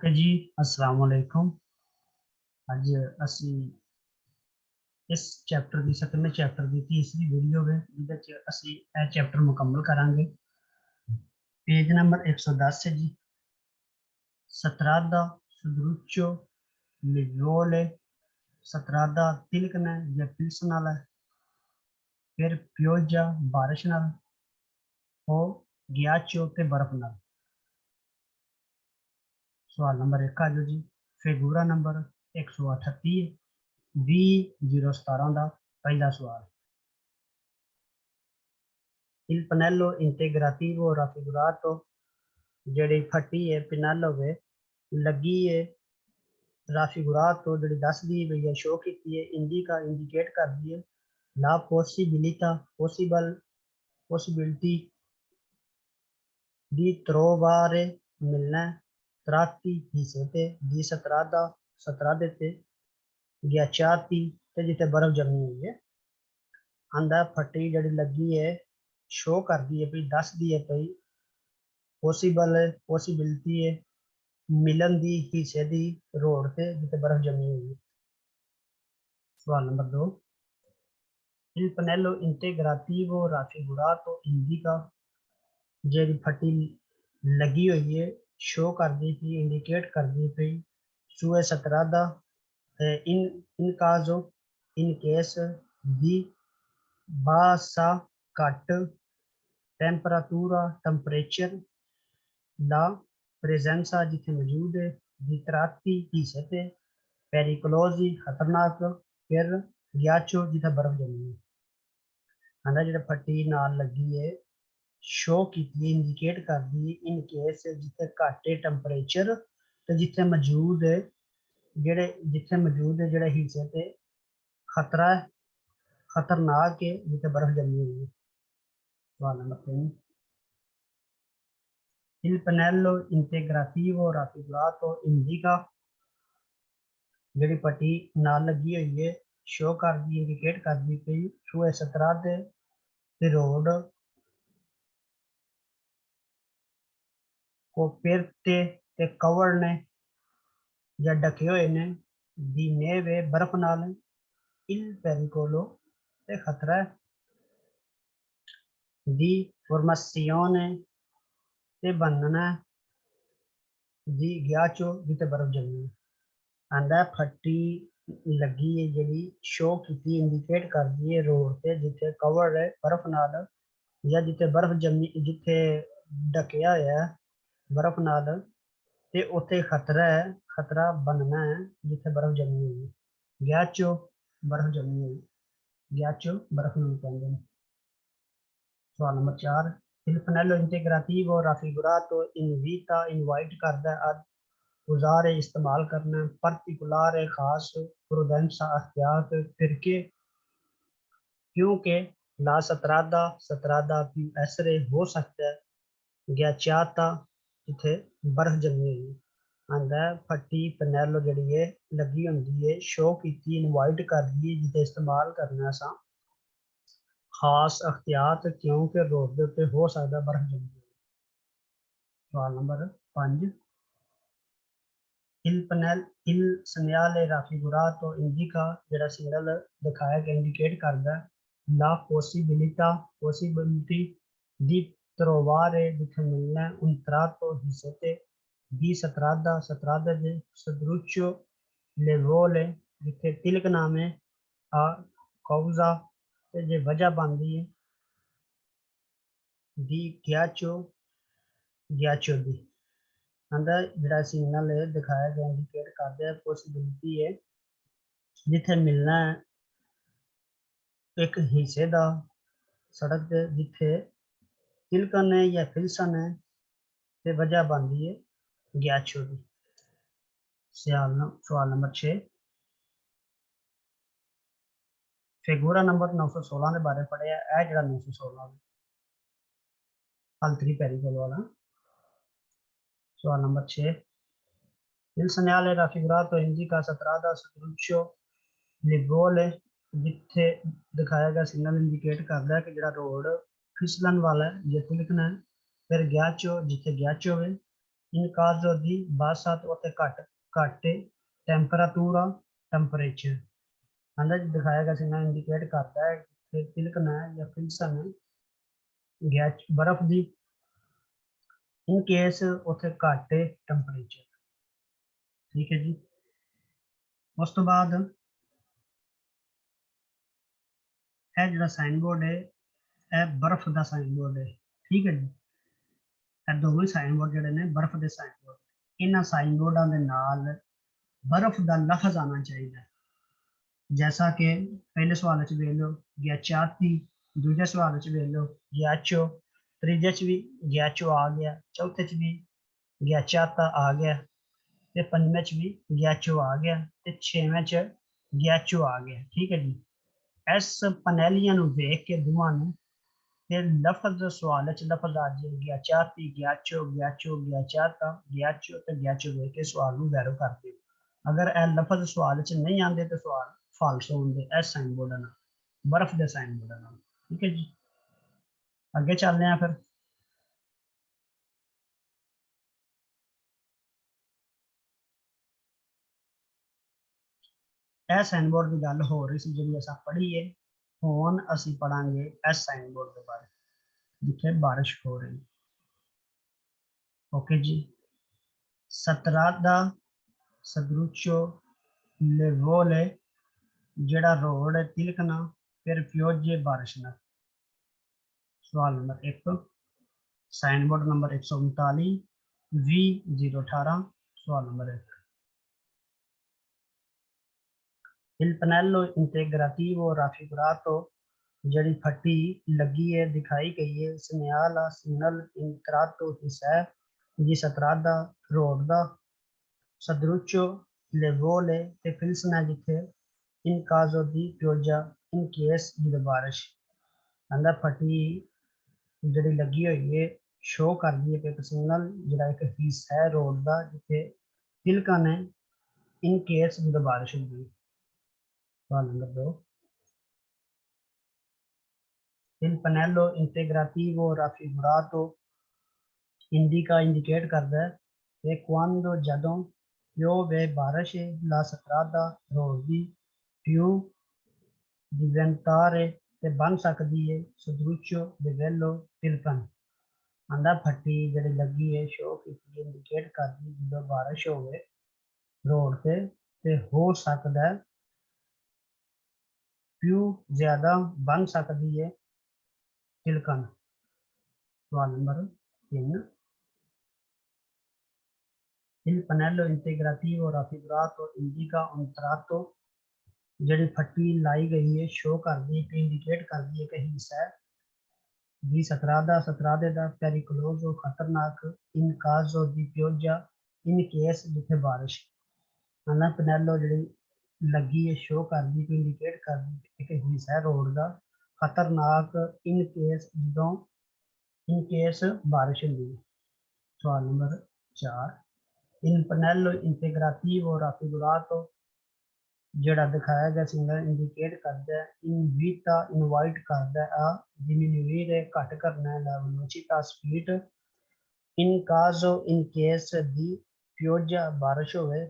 Okay जी, अस्सलाम वालेकुम। अज असी इस चैप्टर की 7वें चैप्टर की तीसरी वीडियो है जिहदे असी यह चैप्टर मुकम्मल करांगे। पेज नंबर 110 है जी। सत्रादा सुदरुचो लिवोले, सत्रादा तिलक ने या पिल्सन वाला है। फिर प्योजा बारिश नाल, हो गियाचो ते बर्फ नाल। सवाल नंबर 1 आ जाओ जी। फिगूरा नंबर 138 20/017 का पहला सवाल। Il pannello integrativo raffigurato ਜਿਹੜੀ ਫੱਟੀ ਹੈ ਪਿਨਲ ਹੋਵੇ ਲੱਗੀ ਹੈ ਰਾਫਿਗੁਰਾto ਜਿਹੜੀ ਦੱਸਦੀ ਪਈ ਹੈ ਸ਼ੋ ਕੀਤੀ ਹੈ ਇੰਡੀਕਾ ਇੰਡੀਕੇਟ ਕਰਦੀ ਹੈ ਲਾ ਪੋਸੀਬਿਲਿਟà possibility di trovare ਮਿਲਣਾ tratti ਹਿੱਸੇ ਤੇ di strada ਤੇ ghiacciati ਤੇ ਜਿੱਥੇ ਬਰਫ਼ ਜੰਮੀ ਹੋਈ ਹੈ ਆਂਦਾ ਫੱਟੀ ਜਿਹੜੀ ਲੱਗੀ ਹੈ ਸ਼ੋ ਕਰਦੀ ਹੈ ਵੀ ਦੱਸਦੀ ਹੈ ਪਈ possibility है मिलन दी हिस्से दी रोड ते जिथे बर्फ जमी हुई है। सवाल number 2 il pannello integrativo raffigurato indica JD फटी लगी हुई है शो करती थी इंडिकेट करती थी सुए सतरादा इन काजो इन केस दी बासा कट टेम्परेचर ला प्रेजेंसा जिथे मौजूद है दी तराती हिस्से ते पेरिकोलोजी खतरनाक फिर गियाचो जिथे बर्फ जमी है आंदा जिहड़ा फट्टी नाल लगी है शो की इंडिकेट करदी है इन केस जिथे घट है टैंपरेचर ते जिथे मौजूद है जिहड़े हिस्से ते खतरा है खतरनाक है जिथे बर्फ जमी हुई है। सवाल number 3 il pannello integrativo raffigurato indica ਜਿਹੜੀ ਪੱਟੀ ਨਾਲ ਲੱਗੀ ਹੋਈ ਹੈ ਸ਼ੋ ਕਰਦੀ ਇੰਡੀਕੇਟ ਕਰਦੀ ਪਈ ਸੂਏ ਸਤਰਾਦੇ ਤੇ ਰੋਡ ਕੋਪਰਤੇ ਤੇ ਕਵਰ ਨੇ ਜਾਂ ਢਕੇ ਹੋਏ ਨੇ ਦੀ ਨੇਵੇ ਬਰਫ਼ ਨਾਲ ਇਲ ਪੈਰੀਕੋਲੋ ਤੇ ਖਤਰਾ ਦੀ ਫੋਰਮਾਸੀਓਨੇ ਤੇ ਬੰਨਣਾ ਦੀ ਗਿਆਚੋ ਜਿੱਥੇ ਬਰਫ਼ ਜੰਮੀ ਆਂਦਾ ਫੱਟੀ ਲੱਗੀ है जी शो की इंडिकेट करती है रोड से जिथे कवर है बर्फ नाल या जिथे बर्फ जमी जिथे ढकिया होया है बर्फ नाल ते उत्थे खतरा है खतरा बनना है जिथे बर्फ जमी हुई है गियाचो बर्फ जमी हुई गियाचो बर्फ नूं कहंदे ने। सवाल number 4 il pannello integrativo raffigurato in vita invite करदा है गुजारे इस्तेमाल करना पर्टिकुलर खास प्रूडेंसा एहतियात फिरके क्योंकि ला सतरादा भी ऐसरे हो सकता है ग्याचाता जिथे बर्फ जमी हुई आंदा फट्टी पनैलो जड़ी है लगी होंदी है शो की इनवाइट कर दी जिथे इस्तेमाल करना सा खास एहतियात क्योंकि रोड के उत्ते हो सकता बर्फ जमी हुई। सवाल number 5 il segnale raffigurato indica ਜਿਹੜਾ ਸਿਗਨਲ ਦਿਖਾਇਆ ਗਿਆ ਇੰਡੀਕੇਟ ਕਰਦਾ la possibility di trovare ਜਿੱਥੇ ਮਿਲਣਾ un tratto ਹਿੱਸੇ ਤੇ di strada ਦੇ sudruccio le vole ਜਿੱਥੇ ਤਿਲਕ ਨਾਮੇ ਆ causa ਤੇ ਜੇ ਵਜ੍ਹਾ ਬਣਦੀ ਹੈ di ghiaccio ਦੀ आंदा जिहड़ा सिग्नल है दिखाया गया इंडिकेट करता है पॉसिबिलिटी है जिथे मिलना है एक हिस्से का सड़क के जिथे तिलकन है या फिल्सन है ते वजह बनती है गियाचो की। सवाल नंबर 6 फिगूरा नंबर 916 के बारे पढ़िया है जिहड़ा 916 हल्तरी पेरिकोल वाला। सवाल number 6 il segnale raffigurato indica strada sudruccio लिबोले जिथे दिखाया गया सिग्नल इंडिकेट करता है कि जो रोड फिसलन वाला है जिथे लिखना है फिर गियाचो जिथे गियाचो है in caso di bassat ਉੱਤੇ ਘੱਟ ਟੈਂਪਰੇਚਰ ਟੈਂਪਰੇਚਰ ਆਂਦਾ ਦਿਖਾਇਆ ਗਿਆ ਸੀ ਨਾ ਇੰਡੀਕੇਟ ਕਰਦਾ ਹੈ ਕਿ ਤਿਲਕਣਾ ਹੈ ਜਾਂ ਫਿਲਸਨ ਹੈ ਗੈਸ ਬਰਫ਼ ਦੀ ਇਨ ਕੇਸ ਉੱਥੇ ਘੱਟ ਟੈਂਪਰੇਚਰ ਠੀਕ ਹੈ ਜੀ ਉਸ ਤੋਂ ਬਾਅਦ ਇਹ ਜਿਹੜਾ ਸਾਈਨ ਬੋਰਡ ਹੈ ਇਹ ਬਰਫ਼ ਦਾ ਸਾਈਨ ਬੋਰਡ ਹੈ ਠੀਕ ਹੈ ਜੀ ਇਹ ਦੋਵੇਂ ਸਾਈਨ ਬੋਰਡ ਜਿਹੜੇ ਨੇ ਬਰਫ਼ ਦੇ ਸਾਈਨ ਬੋਰਡ ਇਹਨਾਂ ਸਾਈਨ ਬੋਰਡਾਂ ਦੇ ਨਾਲ बर्फ का लफज आना चाहिए जैसा कि पहले सवाल च वेख लो ग्याचाती दूजे सवाल च वेख लो ग्याचो त्रीजे च भी ग्याचो आ गया चौथे च भी ग्याचाता आ गया ते पंजवें च भी ग्याचो आ गया ते छेवें च ग्याचो आ गया ठीक है जी इस पनैलियां नूं वेख के दोवां नूं ते लफज सवाल च लफज आ जाए ग्याचाती ग्याचो ग्याचो ग्याचाता ग्याचो ते ग्याचो वेख के सवाल नूं वैरो कर दिओ अगर ए लफज सवाल च नहीं आते तो सवाल फाल्स होंगे इस साइन बोर्ड बर्फ के साइन बोर्ड ठीक है जी अगे चलते हैं फिर ए साइन बोर्ड की गल हो रही सी जी असा पढ़ी है हुण असी पढ़ांगे इस साइन बोर्ड के बारे जिथे बारिश हो रही ओके जी सतरादा सदरुचो लेवोले जेड़ा रोड है तिलकना फिर प्योजे बारिश ना सवाल number 1 sign board number 139 V018 सवाल number 1 Il pannello integrativo raffigurato जड़ी फटी लगी है दिखाई गई है segnala signal intratto है जी सतरादा रोड दा सदरुचो लेवोले ते फिल्सना जिथे in caso di pioggia in case di बारिश अंदा फटी जड़ी लगी हुई है शो कर दी है कि एक सिग्नल जड़ा एक हिस्सा है रोड दा जिथे तिलका ने इन केस दी बारिश होगी सवाल number 2 il pannello integrativo raffigurato indica indicate करदा है कि quando जदों piove बारिश la strada रोड दी più diventare ते बन सकदी है सदरुचो livello तिलकन आंदा फट्टी जड़ी लगी है शो की इंडिकेट करदी जो बारिश होवे रोड ते हो सकदा है पिू ज्यादा बन सकदी है तिलकन सवाल number 3 il pannello integrativo raffigurato indica un tratto जड़ी फट्टी लाई गई है शो कर दी इंडिकेट कर दी है कि हिस्सा है दी सतरादे दा पेरिकुलोजो खतरनाक इन काजो दी पियोजा इन केस जिथे बारिश आना पनेलो जड़ी लगी है शो कर दी इंडिकेट कर दी कि हिस्सा है रोड दा खतरनाक इन केस जदों इन केस बारिश होंदी सवाल नंबर 4 इन पनेलो इंटेग्राटिवो raffigurato जेड़ा दिखाया गया सिग्नल इंडिकेट करता है इन वीटा इनवाइट करता है आ डिमिनुire घट करना है la velocità speed in caso in case di pioggia बारिश होवे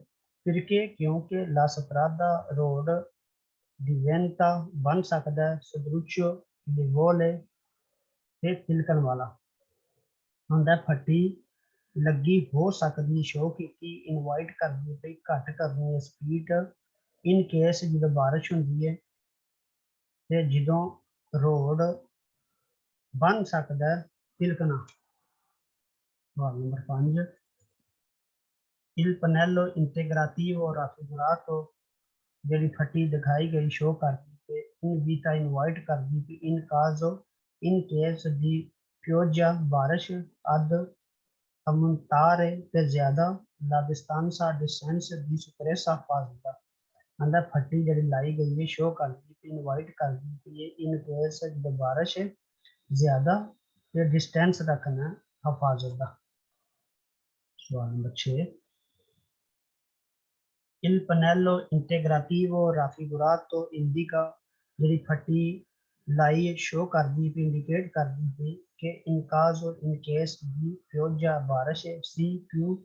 फिरके क्योंकि la strada रोड diventa बन सकता है सदरुचो livole ते तिलकन वाला हुंदा फट्टी लगी हो सकती शो की इनवाइट करनी पे घट करनी है स्पीड इन केस जो बारिश होंगी है ते जो रोड बन सकता है तिलकना सवाल number 5 il pannello integrativo raffigurato जड़ी फटी दिखाई गई शो कर दी इन वीटा इनवाइट कर दी इन caso in case di pioggia बारिश अद aumentare ते ज्यादा la distanza distance di sicurezza fase अंदर फट्टी जड़ी लाई गई है शो कर दी इनवाइट कर दी है इन केस जो बारिश है ज्यादा ये डिस्टेंस रखना हिफाजत का सवाल number 6 il pannello integrativo raffigurato indica जड़ी फट्टी लाई शो कर दी इंडिकेट कर दी कि इन caso in case di pioggia बारिश सी più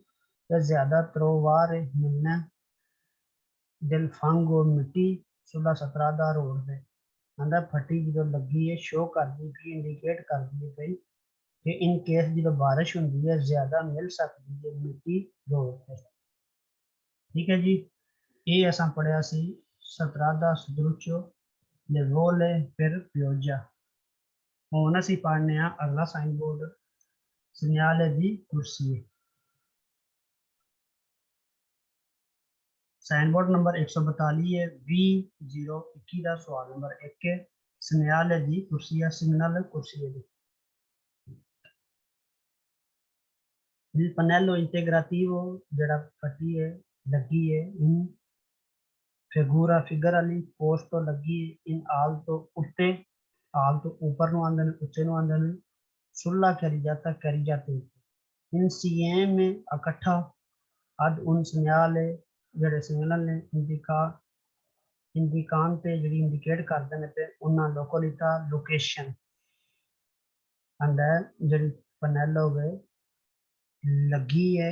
या ज़्यादा trovare मिलना del fango मिट्टी सुलह 17 ਦਾ रोड पे आंदा फटी जो लगी है शो करदी पई इंडिकेट करदी पई कि इन केस जो बारिश होंगी है ज़्यादा मिल सकती है मिट्टी रोड पे। ठीक है जी, ये असा पढ़िया सी सतरादा सदरुचो लेवोले फिर पियोजा। हुण असी पढ़ने अगला साइन बोर्ड सिग्नल दी कुर्सी। साइन बोर्ड नंबर 142 है V021 का सवाल नंबर 1 है सिग्नल दी कुर्सी है सिग्नल कुर्सी है। Il pannello integrativo जड़ा फटी है लगी है इन फिगर वाली पोस्ट तो लगी इन आल तो उत्ते आल तो ऊपर नु आंदे ने उच्चे नु आंदे ने सुल्ला करी जाते इन सीएम में इकट्ठा अद उन सिग्नल जड़े सिग्नल ने इंडिकान पे जड़ी इंडिकेट करते ने पे उन्ना लोकलिटा लोकेशन अंदर जड़ी पनेलो वे लगी है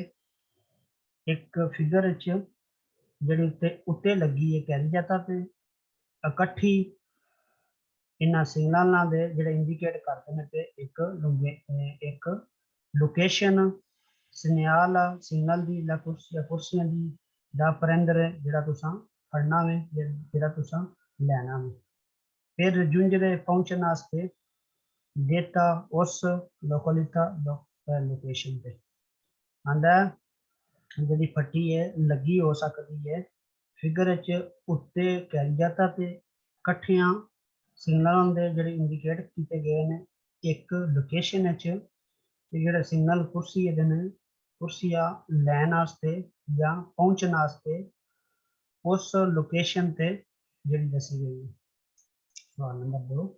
एक फिगर च जड़ी उत्ते लगी है कह जाता पे इकट्ठी इन्ना सिग्नल दे जड़े इंडिकेट करते हैं पे एक लोकेशन सिग्नल दी ला कुर्सियां दी दा परंदर जड़ा तुसा पढ़ना वे जड़ा तुसा लेना वे फिर जुंजरे पहुंचने वास्ते डेटा उस लोकलिटा लोकेशन पे आंदा जड़ी फटी है लगी हो सकती है फिगर च उत्ते कह जाता पे कट्ठियां सिग्नल दे जड़े इंडिकेट किए गए ने एक लोकेशन च जेड़ा सिग्नल कुर्सी ने कुर्सियां लैन वास्ते या पहुंचने वास्ते उस लोकेशन पे जड़ी दसी गई है। सवाल नंबर 2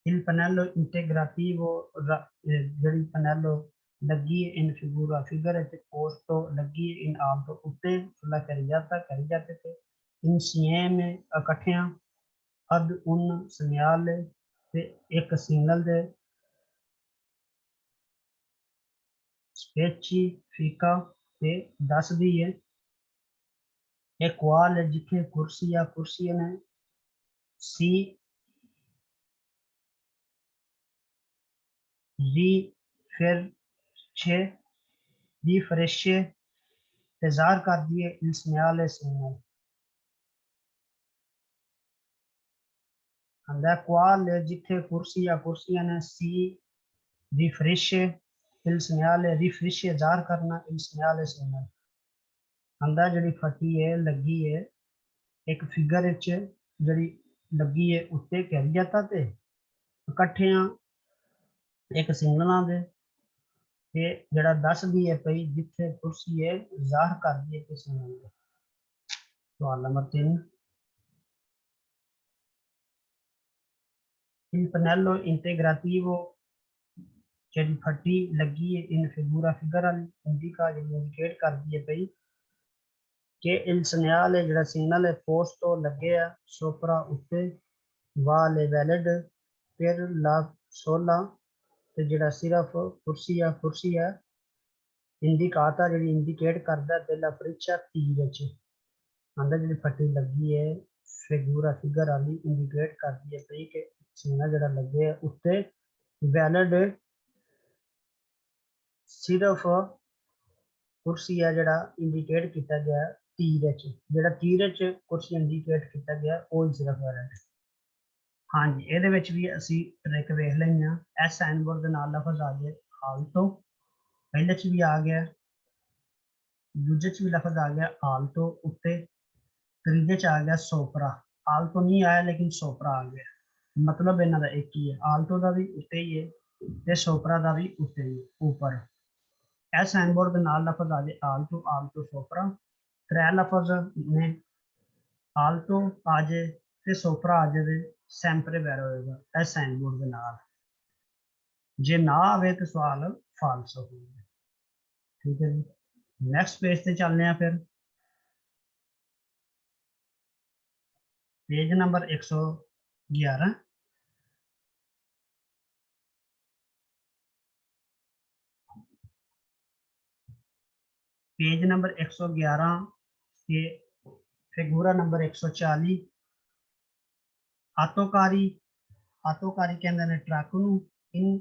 Il pannello integrativo जड़ी पनेलो लगी इन फिगूरा फिगर पोस्टो लगी इन आल्टो उत्ते सुला करी जाते थे इंसिएम इकट्ठियां अद उन सिग्नल ते एक सिग्नल दे स्पेसिफिका ते दस दी है एक वाल जिथे कुर्सी ने सी दी फिर छे दी फ्रेशे इंतजार कर दिए इन सिग्नल अंदर क्वाल जिथे कुर्सियां ने सी रिफ्रेश il segnale रिफ्रेश जार करना il segnale सिग्नल अंदर जड़ी फटी है लगी है एक फिगर च जड़ी लगी है उत्ते कह जाता ते इकट्ठियां एक सिग्नल दे ते जड़ा दस दी है पई जिथे कुर्सी है ज़ाहिर कर दी है कि सिग्नल दे। सवाल नंबर 3 il pannello integrativo जड़ी फटी लगी है इन फिगूरा फिगर इंडिका इंडिकेट कर दी है पई कि il segnale जड़ा सिग्नल है पोस्ट तो लगे है सोपरा उत्ते वाले वैलिड फिर ला 16 ते जड़ा सिर्फ कुर्सी है इंडिकाता जड़ी इंडिकेट करदा ते ला परीक्षा तीर च अंदर जड़ी फटी लगी है फिगूरा फिगर वाली इंडिकेट कर दी है पई कि सिग्नल जड़ा लगे है उत्ते वैलिड सिर्फ कुर्सी है जड़ा इंडिकेट किया गया तीर च जड़ा तीर च कुर्सी इंडिकेट किया गया वो सिर्फ वैलिड। हाँ जी ਇਹਦੇ ਵਿੱਚ ਵੀ ਅਸੀਂ ਟ੍ਰਿਕ ਵੇਖ ਲੈਂਦੇ ਆ ਐਸ ਸਾਈਨ ਬੋਰਡ ਦੇ ਨਾਲ ਲਫ਼ਜ਼ ਆ ਗਿਆ ਆਲਟੋ ਪਹਿਲੇ ਚ ਵੀ ਆ ਗਿਆ ਦੂਜੇ ਚ ਵੀ ਲਫ਼ਜ਼ ਆ ਗਿਆ ਆਲਟੋ ਉੱਤੇ ਤੀਜੇ ਚ ਆ ਗਿਆ ਸੋਪਰਾ ਆਲਟੋ ਨਹੀਂ ਆਇਆ ਲੇਕਿਨ ਸੋਪਰਾ ਆ ਗਿਆ मतलब ਇਹਨਾਂ ਦਾ ਇੱਕ ਹੀ ਹੈ ਆਲਟੋ ਦਾ ਵੀ ਉੱਤੇ ਹੀ ਹੈ ਤੇ ਸੋਪਰਾ ਦਾ ਵੀ ਉੱਤੇ ਹੀ ਉੱਪਰ ਐਸ ਸਾਈਨ ਬੋਰਡ ਦੇ ਨਾਲ ਲਫ਼ਜ਼ ਆ ਗਿਆ ਆਲਟੋ ਸੋਪਰਾ ਤਰੇ ਲਫ਼ਜ਼ ਨੇ ਆਲਟੋ ਆ ਜਾਏ ਤੇ ਸੋਪਰਾ ਆ ਜਾਵੇ sempre vero होगा एस साइन बोर्ड के नाल जे ना आवे तो सवाल फाल्स होगा। ठीक है जी नेक्स्ट पेज पे चलने हैं फिर पेज नंबर 111 पेज नंबर 111 ते फिगूरा नंबर 140 आतोकारी आतोकारी कहते हैं ट्रक नूं इन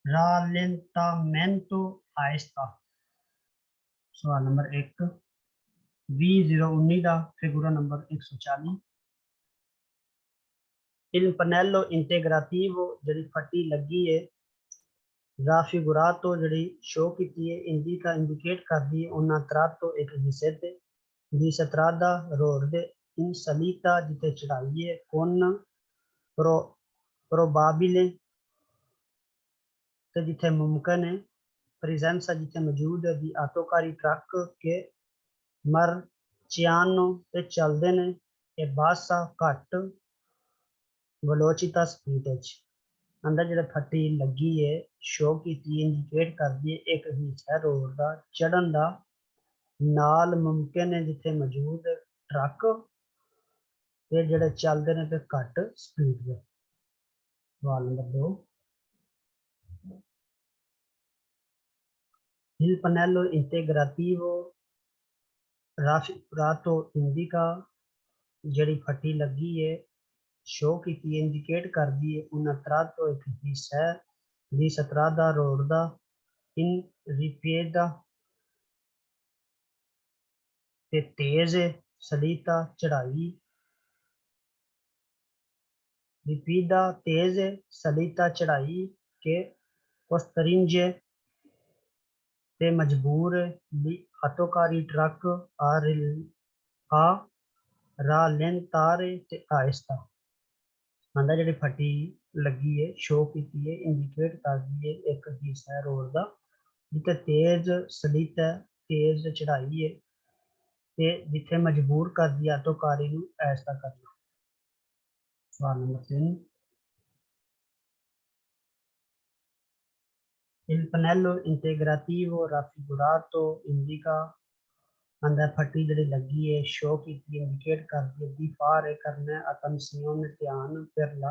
rallentamento आहिस्ता। सवाल नंबर 1 2019 का फिगूरा नंबर 140 il pannello integrativo जिहड़ी फट्टी लगी है raffigurato जिहड़ी शो कीती है indica इंडिकेट करदी है una tratto एक हिस्से ते di strada road in salita जिते चढ़ाई है con probabile ते जिथे मुमकिन है प्रेजेंस जिथे मौजूद है दी आटोकारी ट्रक के मरचियानो ते चलदे ने ए बासा घट वेलोसिटी स्पीड अंदर जिहड़ी फट्टी लगी है शो कीती इंडिकेट करदी है एक हिस्सा रोड दा चढ़न दा नाल मुमकिन है जिथे मौजूद ट्रक ते जिहड़े चलदे ने ते घट स्पीड दे। सवाल number 2 il pannello integrativo raffigurato indica जिहड़ी फट्टी लगी है शो कीती इंडिकेट करदी है una tratto एक हिस्सा di strada रोड दा in ripieda ते तेज सलीता चढ़ाई रिपीदा तेज सलीता चढ़ाई के कोस्तरिंजे ते मजबूर ली आटोकारी ट्रक आ रालेंतारे ते आहिस्ता। अंदर जिहड़ी फट्टी लगी है शो कीती है इंडिकेट करदी है एक हिस्सा रोड दा जिथे तेज सलीता तेज चढ़ाई है ते जिथे मजबूर करदी आटोकारी नूं आहिस्ता करना। सवाल number 3 il pannello integrativo raffigurato indica अंदर फट्टी जिहड़ी लगी है शो कीती इंडिकेट करदी है दी fare करना attenzione ध्यान per la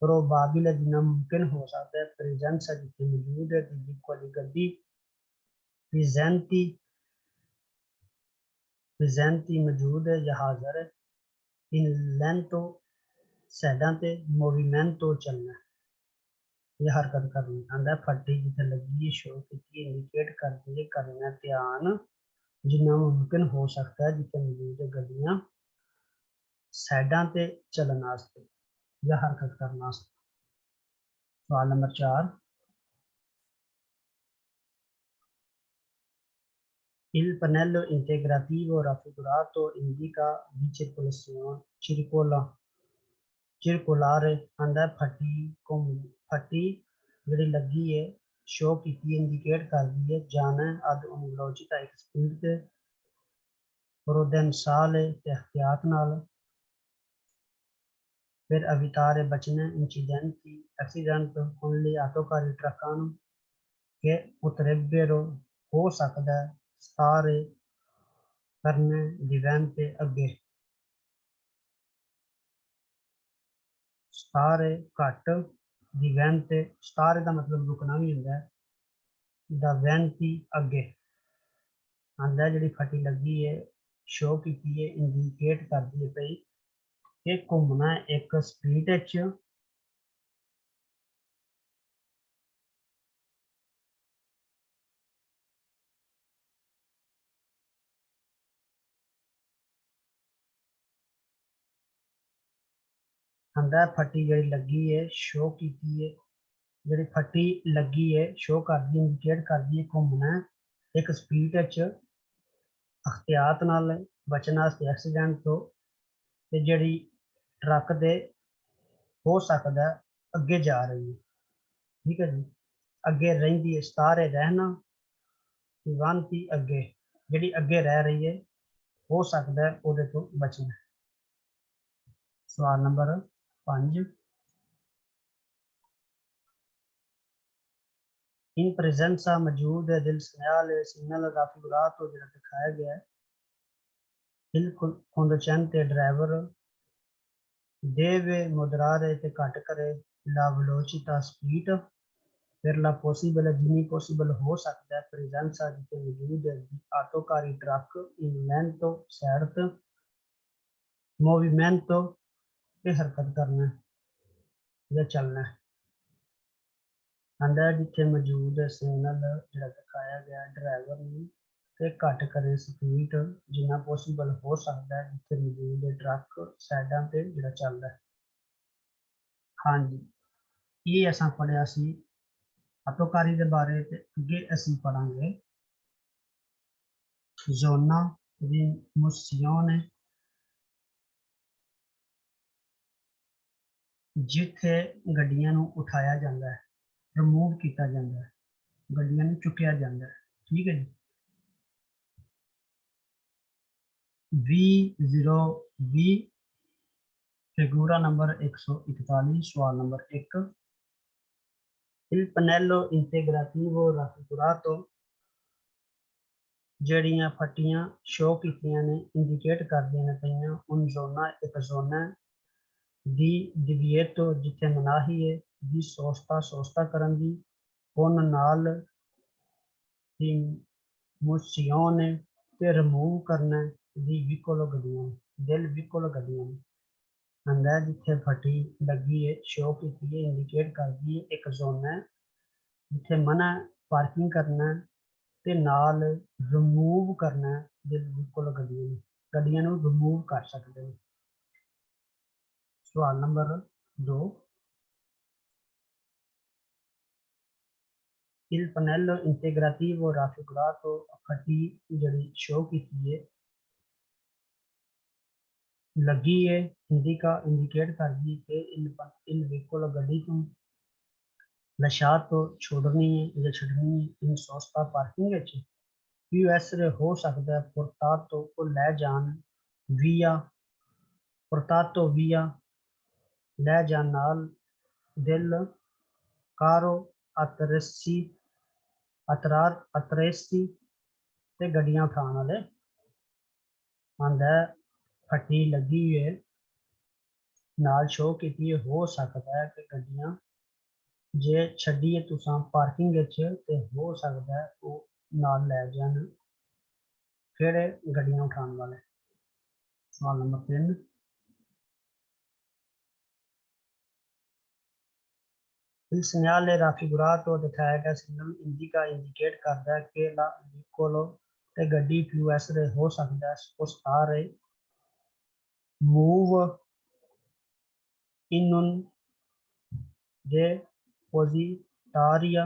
probabile जिन्ना मुमकिन हो सकता है प्रेजेंस जिथे मौजूद है दी कोई गड्डी प्रेजेंटी मौजूद है या हाजिर है इन lento साइडां ते movimento चलना ये हरकत करनी अंदर फट्टी जिथे लगी है शो कीती इंडिकेट करदी है करना ध्यान जिन्ना मुमकिन हो सकता है जिथे मौजूद गड्डियां साइडां ते चलन वास्ते या हरकत करने वास्ते। सवाल number 4 il pannello integrativo raffigurato indica di circolazione circolare अंदर फट्टी जिहड़ी लगी है शो कीती इंडिकेट करदी है जाना अद वेलोसिटी एक स्पीड ते प्रूडेंशियल ते एहतियात नाल फिर evitare बचना इंसिडेंटी एक्सीडेंट ओनली आटोकारी ट्रकां नूं che potrebbero हो सकदा है stare करने divente अगे stare घट divente stare का मतलब रुकना भी होंदा है daventi अगे अंदर जिहड़ी फट्टी लगी है शो कीती है इंडिकेट करदी है भई कि घूमना एक स्पीड च अंदर फट्टी जिहड़ी लगी है शो कीती है जिहड़ी फट्टी लगी है शो करदी इंडिकेट करदी है घूमना एक स्पीड च एहतियात नाल बचना वास्ते एक्सीडेंट तो ते जिहड़ी ट्रक दे हो सकदा है अगे जा रही है ठीक है जी अगे रहिंदी है स्टारे रहना दिवानती अगे जिहड़ी अगे रह रही है हो सकदा है ओहदे तो बचना। सवाल नंबर 5 इन प्रेजेंसा मौजूद है दिल सिग्नल raffigurato जिहड़ा दिखाया गया है il conducente driver deve moderare ते घट करे la velocità स्पीड फिर ला पॉसिबल है जिनी पॉसिबल हो सकता है प्रेजेंसा जिते मौजूद है दी आटोकारी ट्रक इन लेंथो सैड मूवमेंटो ते हरकत करना या चलना आंदा जिथे मौजूद है सिग्नल जो दिखाया गया ड्राइवर ने ते घट करे स्पीड जिन्ना पॉसिबल हो सकता है जिथे मौजूद है ट्रक साइडा ते जो चलता है। हाँ जी ये असा पढ़िया सी आटोकारी के बारे ते अगे असी पढ़ांगे zona rimozione जिथे गड्डियां नूं उठाया जाता है रिमूव किया जाता है गड्डियां नूं चुकिया जाता है ठीक है जी। V0V फिगूरा नंबर 141 सवाल number 1 il pannello integrativo raffigurato जड़ियां फटियां शो कीतियां ने इंडिकेट करदियां ने पईयां उन जोना एक जोना दी डिविएटो जिथे मनाही है दी सोस्ता करन दी उन नाल रिमूशियोने ते रिमूव करना दी विकोलो गड्डियां दिल विकोलो गड्डियां अंदर जिथे फटी लगी है शो की है इंडिकेट करती है एक जोन है जिथे मना पार्किंग करना ते नाल रिमूव करना दिल विकोलो गड्डियां नूं रिमूव कर सकते हैं। सवाल number 2 il pannello integrativo raffigurato फटी जड़ी शो की है लगी है हिंदी का इंडिकेट कर दी कि इन व्हीकल गड्डी तो लशात छोड़नी है या छड़नी है इन सोस्ता पार्किंग यूएस हो सकता है पुरतातो को ले जान विया पुरतातो विया ले जान नाल दिल कारो अतरसी अतरेसी ते गड्डियां उठाने वाले आंदा फटी लगी हुई है नाल शो की हो सकता है कि गड्डियां जे छड्डिए तुसां पार्किंग ते हो सकता है वो नाल ले जान केड़े गड्डियां उठाने वाले। सवाल नंबर 3 il segnale raffigurato दिखाया गया सिग्नल इंडिका इंडिकेट करता है कि ला विकोलो ते गड्डी पिू ऐसरे हो सकता है स्पोस्टारे move in un depositaria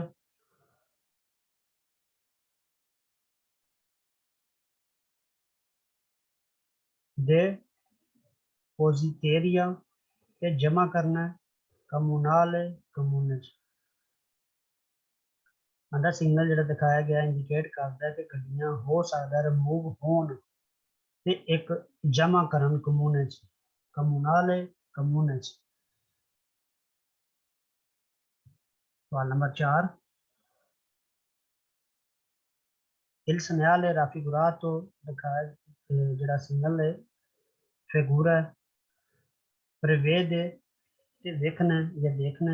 depositaria ते जमा करना कम्युनाले कम्यूने आंदा सिग्नल जो दिखाया गया इंडिकेट करता है कि गड्डियां हो सकता है रिमूव होन ते एक जमा करन कम्यूने कम्युनाले कम्यूने। सवाल नंबर 4 il segnale raffigurato दिखाया जड़ा सिग्नल है फिगूरा prevede ते देखना या देखना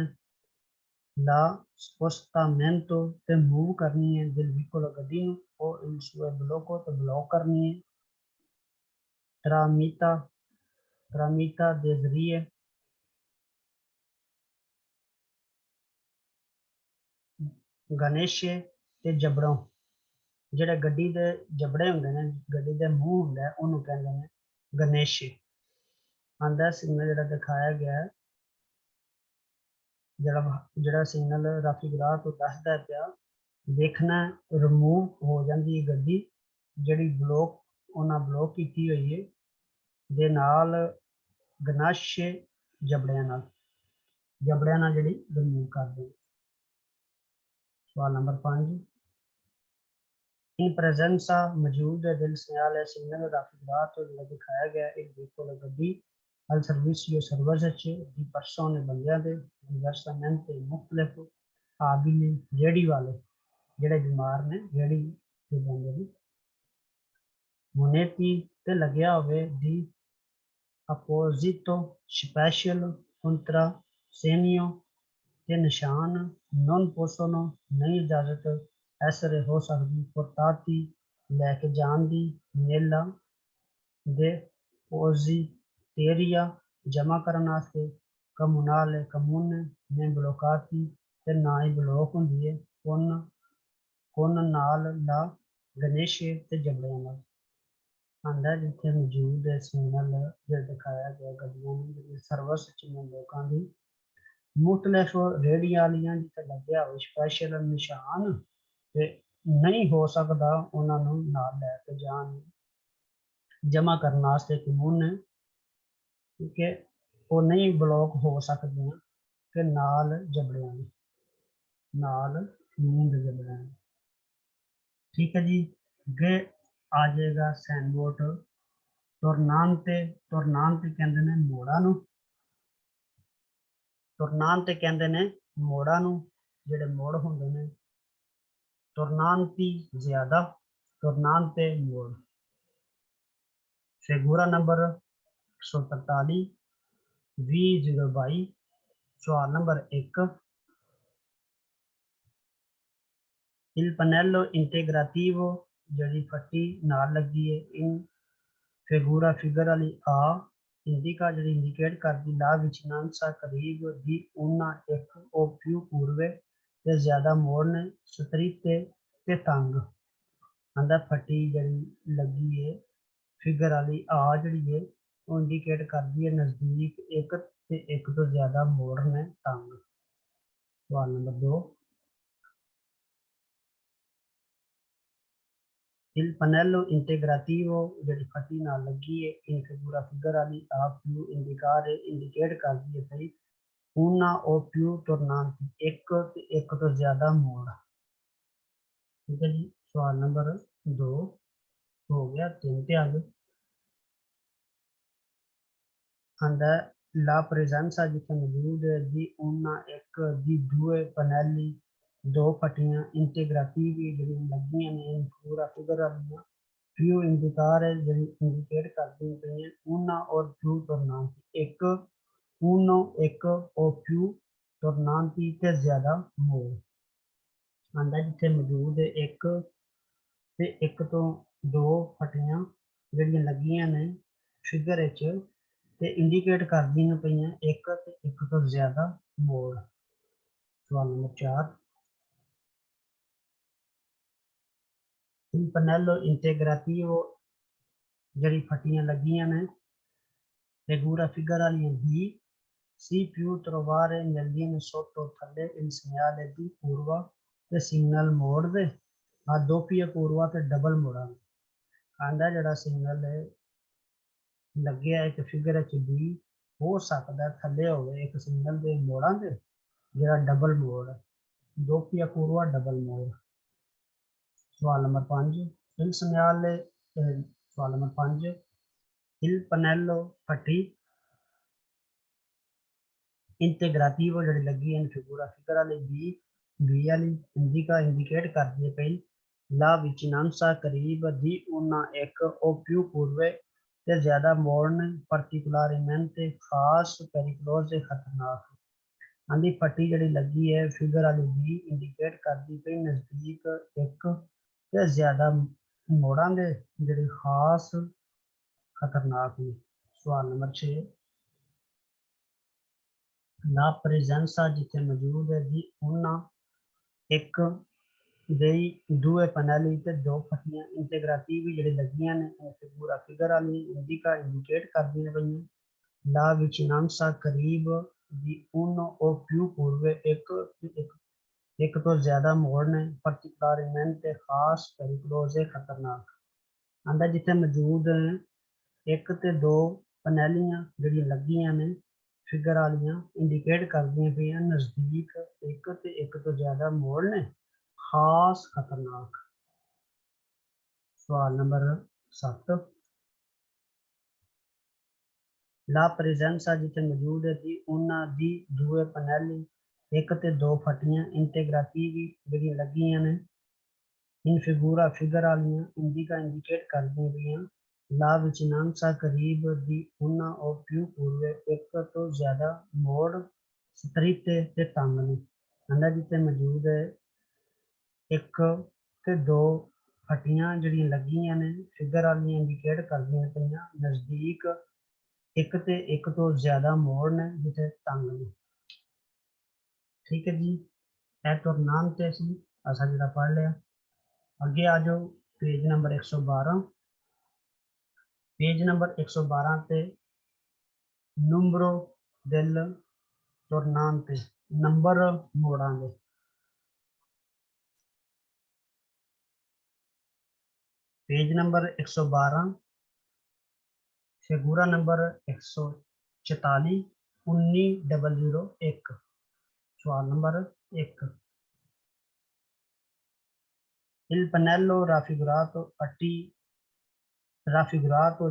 ला spostamento ते मूव करनी है del vicolo गड्डी को il suo blocco ते ब्लॉक करनी है tramita दे जरिए गणेशे ते जबड़ों ਜਿਹੜੇ ਗੱਡੀ ਦੇ ਜਬੜੇ ਹੁੰਦੇ ਨੇ ਗੱਡੀ ਦੇ ਮੂੰਹ ਹੁੰਦਾ ਉਹਨੂੰ ਕਹਿੰਦੇ ਨੇ ਗਣੇਸ਼ ਆਂਦਾ ਸਿਗਨਲ ਜਿਹੜਾ ਦਿਖਾਇਆ ਗਿਆ ਜਿਹੜਾ ਸਿਗਨਲ ਰਾਫੀਗਰਾ ਤੋਂ ਦੱਸਦਾ ਪਿਆ ਦੇਖਣਾ ਰਿਮੂਵ ਹੋ ਜਾਂਦੀ ਹੈ ਗੱਡੀ ਜਿਹੜੀ ਬਲੌਕ ਉਹਨਾਂ ਬਲੌਕ ਕੀਤੀ ਹੋਈ ਹੈ ਦੇ ਨਾਲ ਗਣਾਸ਼ੇ ਜਬੜਿਆਂ ਨਾਲ ਜਿਹੜੀ ਰਿਮੂਵ ਕਰਦੇ। ਸਵਾਲ ਨੰਬਰ 5 in presenza मौजूद है del segnale signal raffigurato जो दिखाया गया एक veicolo गड्डी al servizio salvataggio di persone बंदियां दे diversamente मुख्तलिफ काबिल रेडी वाले जेड़े बीमार ने रेडी ते बंदे ने मोनेटी ते लग्या होवे di apposito special contrassegno ते निशान non possono नहीं इजाजत essere हो सकदी portati लैके जान दी nella depositeria जमा करन वास्ते comunale comune ने bloccati ते ना ही ब्लॉक हुंदी है con नाल ला गणेशे ते जबड़ियां नाल आंदा जिथे मौजूद है सिग्नल जो दिखाया गया गड्डियां ने सर्विस च ने लोकां दी मुख्तलिफ रेहड़ियां वालियां जिथे लग्या होवे स्पैशल निशान ते नहीं हो सकदा उन्हां नूं नाल लैके जान जमा करने वास्ते कानून है क्योंकि वो नहीं ब्लॉक हो सकदियां कि नाल जबड़ियां नाल मूंद जबड़ियां ठीक है जी अगे आ जाएगा सैनबोट तुरनांते कहंदे ने मोड़ा नूं तुरनांते कहंदे ने मोड़ा नूं जिहड़े मोड़ हुंदे ने तुरनांती ज्यादा तुरनांते मोड़ फिगूरा नंबर 143 2022 सवाल नंबर 1 Il pannello integrativo जिहड़ी फट्टी नाल लगी है इन फिगूरा फिगर वाली आ इंडिका जिहड़ी इंडिकेट करदी ला विचनांसा करीब दी उन्ना एक ओ पिù पूर्वे ते ज्यादा मोड़ ने स्त्रिते ते तंग आंदा फट्टी जिहड़ी लगी है फिगर वाली आ जिहड़ी है वो इंडिकेट करदी है नजदीक एक तो ज्यादा मोड़ ने तंग सवाल नंबर 2 Il pannello integrativo जिहड़ी फट्टी नाल लगी है इन फिगूरा फिगर वाली आ पिù इंडिकारे इंडिकेट करदी है भई una o più tornanti एक तो ज्यादा मोड़ ठीक है जी सवाल नंबर 2 हो गया 3 ते आगे आंदा la presenza जिथे मौजूद है di una एक di due pannelli दो फट्टियां इंटीग्रेटिव जिहड़ियां लगियां ने पूरा फिगर वालियां पिù इंडिकारे जिहड़ी इंडिकेट करदी पईयां una और più tornanti एक uno एक o più tornanti ते ज्यादा मोड़ आंदा जिथे मौजूद है एक तो दो फटियां जिहड़ियां लगियां ने फिगर विच ते इंडिकेट करदियां पईयां एक तो ज्यादा मोड़ सवाल नंबर 4 Il pannello integrativo जिहड़ी फटियां लगियां ने फिगूरा फिगर वालियां भी si più trovare nel linee sotto थल्ले il segnale di curva ते सिग्नल मोड़ दे आ दोppia curva ते डबल मोड़ा आंदा जिहड़ा सिग्नल है लगे एक फिगर च भी हो सकता थल्ले होवे एक सिग्नल दे मोड़ां दे जिहड़ा डबल मोड़ दोppia curva डबल मोड़ सवाल नंबर 5 il segnale सवाल नंबर 5 il pannello फट्टी इंटीग्रेटिव जिहड़ी लगी है फिगूरा फिगर वाली बी वाली इंडिका इंडिकेट करदी है पई ला विचिनांसा करीब दी una एक o più पूर्वे ते ज्यादा मोड़न particolarmente खास pericolose खतरनाक आंदी फट्टी जिहड़ी लगी है फिगर वाली बी इंडिकेट करदी पई नजदीक एक ते ज्यादा मोड़ां दे जिहड़ी खास खतरनाक ने सवाल नंबर 6 La presenza जिथे मौजूद है di una एक dei due pannelli ते दो फट्टियां इंटीग्रेटिव जिहड़ी लगियां ने फिगूरा फिगर वाली इंडिका इंडिकेट करदियां पईयां la vicinanza करीब di uno o più curve एक तो ज्यादा मोड़ ने particolarmente खास pericolose खतरनाक आंदा जिथे मौजूद एक ते दो पनैलियां जिहड़ियां लगियां ने फिगर वालियां इंडिकेट करदियां पईयां नजदीक एक तो ज्यादा मोड़ ने खास खतरनाक सवाल नंबर 7 ला presenza जिथे मौजूद है di una di due pannelli एक ते दो फटियां इंटीग्रेटिव जिहड़ियां लगियां ने इन फिगूरा फिगर वालियां इंडिका इंडिकेट करदियां पईयां ला विचिनांसा करीब di una o più curve एक तो ज्यादा मोड़ सतरीते ते तंग ने। आंदा जिते मौजूद है एक ते दो फटियां जड़ियां लगियां ने फिगर वालियां इंडिकेट करदियां पईयां नज़दीक एक ते एक तो ज़्यादा मोड़ ने जिते तंग ने। ठीक है जी, ए तुरनाम ते असीं असा जिहड़ा पढ़ लिया। अगे आ जाओ पेज नंबर 112। पेज नंबर 112 ते नंबरो दिल tornante नंबर मोड़ां दे। पेज नंबर 112 फिगूरा नंबर 144 19001 सवाल नंबर 1। Il pannello raffigurato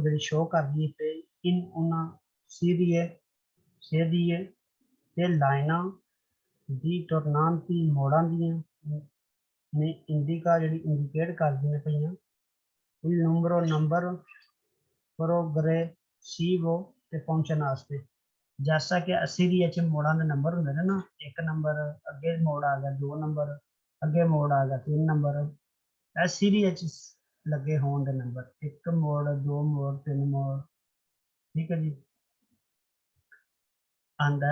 ਜਿਹੜੀ ਸ਼ੋ ਕਰਦੀ ਹੈ ਤੇ in una serie ਤੇ ਲਾਈਨਾਂ ਦੀ tornanti ਮੋੜਾਂ ਦੀਆਂ ਨੇ ਇੰਡੀਕਾ ਜਿਹੜੀ ਇੰਡੀਕੇਟ ਕਰਦੀਆਂ ਪਈਆਂ il numero नंबर प्रोग्रेसिवो ਤੇ ਪਹੁੰਚਣ ਵਾਸਤੇ। जैसा कि सीरीज च मोड़ा के नंबर होंगे ने ना, एक नंबर अगे मोड़ आ गया, 2 नंबर अगे मोड़ आ गया, 3 नंबर ए सीरीज च लगे होने के नंबर, एक मोड़ 2 मोड़ 3 मोड़। ठीक है जी, आंदा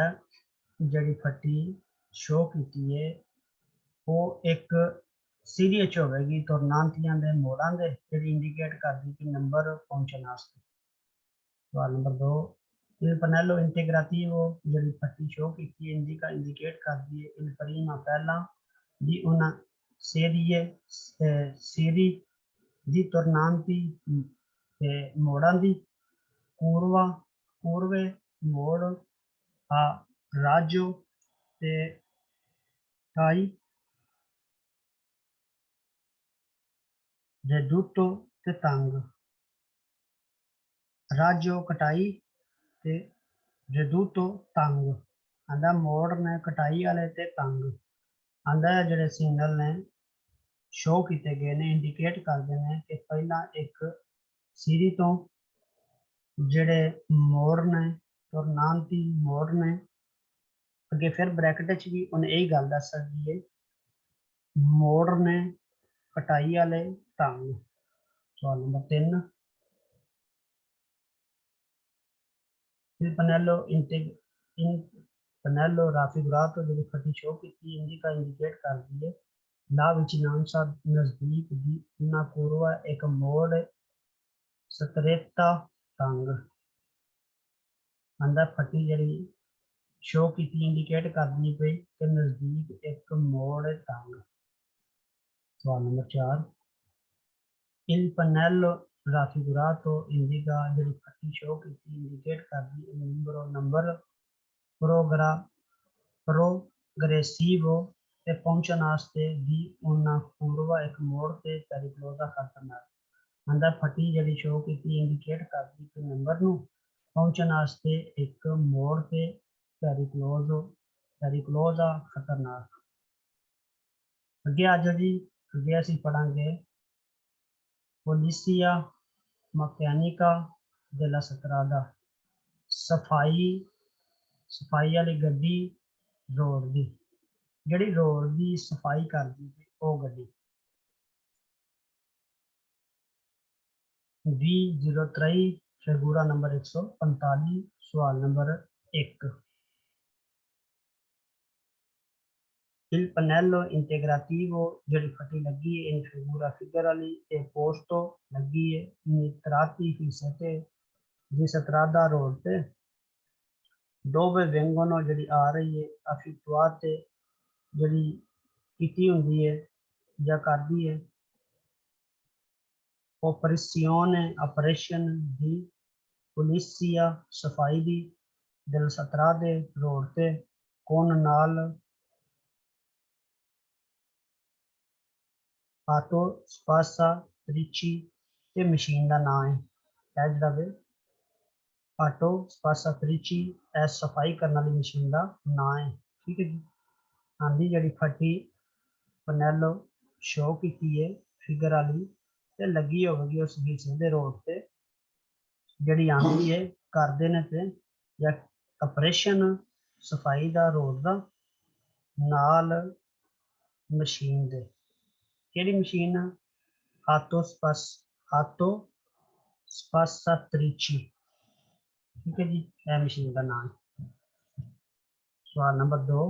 जड़ी फटी शो की है वो एक सीरीज च होगी तुरनांतियां दे मोड़ां दे जिहड़ी इंडिकेट करदी कि नंबर पहुंचण वास्ते। सवाल नंबर 2। Il pannello integrativo ਜਿਹੜੀ ਫੱਟੀ ਸ਼ੋ ਕੀਤੀ ਇੰਡੀਕਾ ਇੰਡੀਕੇਟ ਕਰਦੀ ਹੈ il prima ਪਹਿਲਾਂ di una serie di tornanti ਮੋੜਾਂ ਦੀ ਪੂਰਵੇ ਮੋੜ ਆ ਰਾਜੋ ਤੇ ਟਾਈ reduto ਤੇ ਤੰਗ। ਰਾਜੋ ਕਟਾਈ ਤੇ reduto तंग। आंदा मोड़ ने कटाई वाले ते तंग। आंदा जिहड़े सिग्नल ने शो किए गए ने इंडिकेट करते हैं कि पहला एक सीरी तो जिहड़े मोड़ ने तुरनांती मोड़ ने अगे फिर ब्रैकेट च भी उन्हें यही गल दस दी है मोड़ ने कटाई वाले तंग। सवाल नंबर 3। Il pannello raffigurato ਜਿਹੜੀ ਫੱਟੀ ਸ਼ੋ ਕੀਤੀ ਇੰਡੀਕਾ ਇੰਡੀਕੇਟ ਕਰਦੀ ਹੈ ਲਾ ਵਿcinanza ਨਜ਼ਦੀਕ ਦੀ una curva ਇੱਕ ਮੋੜ stretta ਤੰਗ। ਆਂਦਾ ਫੱਟੀ ਜਿਹੜੀ ਸ਼ੋ ਕੀਤੀ ਇੰਡੀਕੇਟ ਕਰਦੀ ਪਈ ਕਿ ਨਜ਼ਦੀਕ ਇੱਕ ਮੋੜ ਤੰਗ। ਸਵਾਲ number 4। Il pannello raffigurato indica ਜਿਹੜੀ ਫੱਟੀ ਸ਼ੋ ਕੀਤੀ ਇੰਡੀਕੇਟ ਕਰਦੀ ਹੈ ਨੰਬਰ प्रोग्रेसिवो ਤੇ ਪਹੁੰਚਣ ਵਾਸਤੇ ਦੀ ਉਹਨਾਂ ਪੂਰਵਾ ਇੱਕ ਮੋੜ ਤੇ ਪੈਰੀਕਲੋਜ਼ਾ ਖਤਰਨਾਕ। ਆਂਦਾ ਫੱਟੀ ਜਿਹੜੀ ਸ਼ੋ ਕੀਤੀ ਇੰਡੀਕੇਟ ਕਰਦੀ ਕਿ ਨੰਬਰ ਨੂੰ ਪਹੁੰਚਣ ਵਾਸਤੇ ਇੱਕ ਮੋੜ ਤੇ ਪੈਰੀਕਲੋਜ਼ਾ ਖਤਰਨਾਕ। ਅੱਗੇ ਆ ਜਾਓ ਜੀ, ਅੱਗੇ ਅਸੀਂ ਪੜਾਂਗੇ Polizia Meccanica della Strada सफाई वाली गड्डी रोड की जिहड़ी रोड की सफाई करदी वो गड्डी। 2003 फिगूरा नंबर 145 सवाल नंबर 1। Il pannello integrativo जिहड़ी फटी लगी है इन फिगूरा फिगर वाली ते पोस्टो लगी है नित्राती फीसते जिस strada रोड ते dove vengono जिहड़ी आ रही है affittuate जिहड़ी कीती हुंदी है या करदी है ऑपरेशन दी पुलिसिया सफाई दी delle strade रोड ते con नाल आटो स्पासा त्रिची ते मशीन का नाम है जिहड़ा वे आटो स्पासा त्रिची ए सफाई करने वाली मशीन का नाम है। ठीक है जी, आंदी जिहड़ी फटी पनेलो शो की है फिगर वाली ते लगी होगी उस हिस्से दे रोड ते जिहड़ी आंदी है करदे ने ते या ऑपरेशन सफाई दा रोड दा नाल मशीन दे केड़ी मशीन आटो स्पासात्रिची ठीक है जी यह मशीन का नाम। सवाल नंबर 2